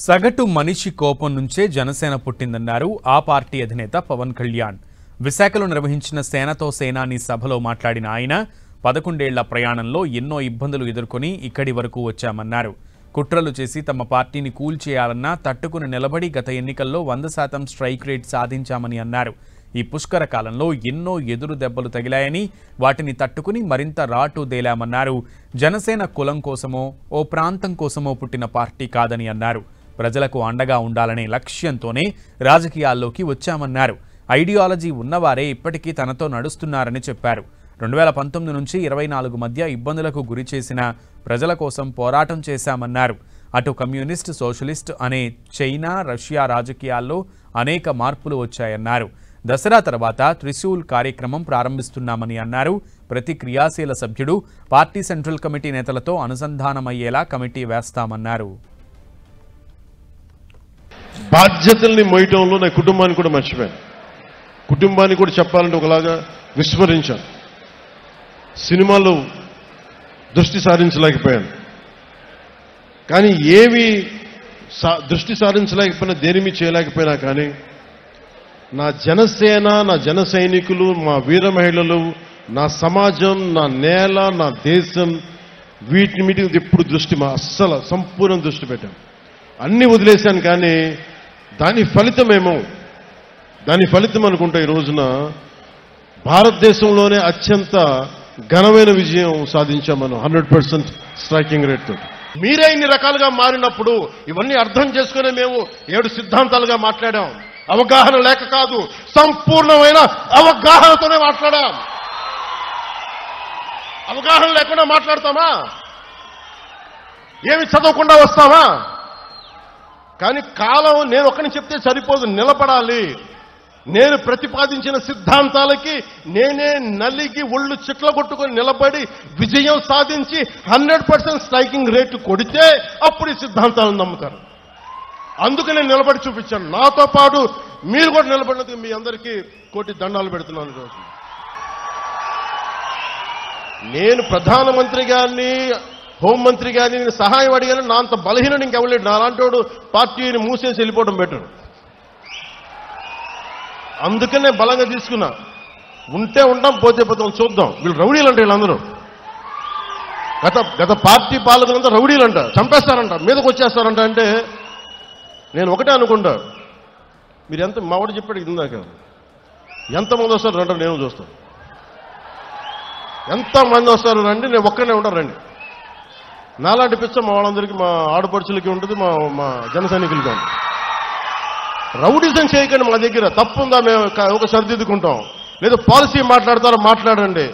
సగటు మనిషి కోపం నుంచే జనసేన పుట్టిందన్నారు ఆ పార్టీ అధినేత పవన్ కళ్యాణ్. విశాఖలో నిర్వహించిన సేనతో సేనాని సభలో మాట్లాడిన ఆయన 11 ఏళ్ల ప్రయాణంలో ఎన్నో ఇబ్బందులు ఎదుర్కొని ఇక్కడి వరకు వచ్చామన్నారు. కుట్రలు చేసి తమ పార్టీని కూల్చేయాలన్నా తట్టుకుని నిలబడి గత ఎన్నికల్లో 100% స్ట్రైక్ రేట్ సాధించామని అన్నారు. ఈ పుష్కర కాలంలో ఎన్నో ఎదురు దెబ్బలు తగిలాయని వాటిని తట్టుకుని మరింత రాటుదేలామన్నారు. జనసేన కులం కోసమో ఓ ప్రాంతం కోసమో పుట్టిన పార్టీ కాదని అన్నారు. ప్రజలకు అండగా ఉండాలనే లక్ష్యంతోనే రాజకీయాల్లోకి వచ్చామన్నారు. ఐడియాలజీ ఉన్నవారే ఇప్పటికీ తనతో నడుస్తున్నారని చెప్పారు. 2019 నుంచి 24 మధ్య ఇబ్బందులకు గురి చేసిన ప్రజల కోసం పోరాటం చేశామన్నారు. అటు కమ్యూనిస్ట్, సోషలిస్ట్ అనే చైనా, రష్యా రాజకీయాల్లో అనేక మార్పులు వచ్చాయన్నారు. దసరా తర్వాత త్రిశూల్ కార్యక్రమం ప్రారంభిస్తున్నామని అన్నారు. ప్రతి క్రియాశీల సభ్యుడు పార్టీ సెంట్రల్ కమిటీ నేతలతో అనుసంధానమయ్యేలా కమిటీ వేస్తామన్నారు. బాధ్యతల్ని మోయటంలో నా కుటుంబాన్ని కూడా మర్చిపోయాను. కుటుంబాన్ని కూడా చెప్పాలంటే ఒకలాగా విస్మరించాను. సినిమాలో దృష్టి సారించలేకపోయాను. కానీ ఏమి దృష్టి సారించలేకపోయినా, దేనిమి చేయలేకపోయినా కానీ నా జనసేన, నా జన సైనికులు, మా వీర మహిళలు, నా సమాజం, నా నేల, నా దేశం, వీటి మీద ఎప్పుడు దృష్టి అస్సలు సంపూర్ణ దృష్టి పెట్టాను. అన్ని వదిలేశాను. కానీ దాని ఫలితం అనుకుంటా ఈ రోజున భారతదేశంలోనే అత్యంత ఘనమైన విజయం సాధించాం మనం 100% స్ట్రైకింగ్ రేట్ తోటి. మీరే ఇన్ని రకాలుగా మారినప్పుడు ఇవన్నీ అర్థం చేసుకునే మేము 7 సిద్ధాంతాలుగా మాట్లాడాం. అవగాహన లేక కాదు, సంపూర్ణమైన అవగాహనతోనే మాట్లాడాం. అవగాహన లేకుండా మాట్లాడతామా? ఏమి చదవకుండా వస్తామా? కానీ కాలం నేను ఒక్కని చెప్తే సరిపోదు, నిలబడాలి. నేను ప్రతిపాదించిన సిద్ధాంతాలకి నేనే నలిగి ఒళ్ళు చిట్ల కొట్టుకొని నిలబడి విజయం సాధించి 100% స్ట్రైకింగ్ రేటు కొడితే అప్పుడు ఈ సిద్ధాంతాలను నమ్ముతారు. అందుకే నేను నిలబడి చూపించాను. నాతో పాటు మీరు కూడా నిలబడినందుకు మీ అందరికీ కోటి దండాలు పెడుతున్నాను. ఈరోజు నేను ప్రధానమంత్రి గారిని, హోంమంత్రి గారిని నేను సహాయం అడిగాను. నా అంత బలహీన ఇంకెవలేడు. నా అలాంటి వాడు పార్టీని మూసేసి వెళ్ళిపోవడం బెటర్. అందుకనే బలంగా తీసుకున్నా. ఉంటే ఉంటాం, పోతే పోతాం, చూద్దాం. వీళ్ళు రౌడీలు అంటే వీళ్ళందరూ గత పార్టీ పాలకులంతా రౌడీలంట, చంపేస్తారంట, మీదకి వచ్చేస్తారంట. అంటే నేను ఒకటే అనుకుంటా, మీరు ఎంత మావాడు చెప్పాడు ఇందాక, ఎంతమంది వస్తారు రండి, నేను చూస్తాను. ఎంతమంది వస్తారు రండి, నేను ఒక్కనే ఉంటాను రండి. నాలాంటి పిచ్చ మా వాళ్ళందరికీ, మా ఆడపడుచులకి ఉంటుంది, మా జన సైనికులకి ఉంటుంది. రౌడీజం చేయకండి. మా దగ్గర తప్పుందా మేము ఒక సరిదిద్దుకుంటాం. లేదా పాలసీ మాట్లాడతారో మాట్లాడండి.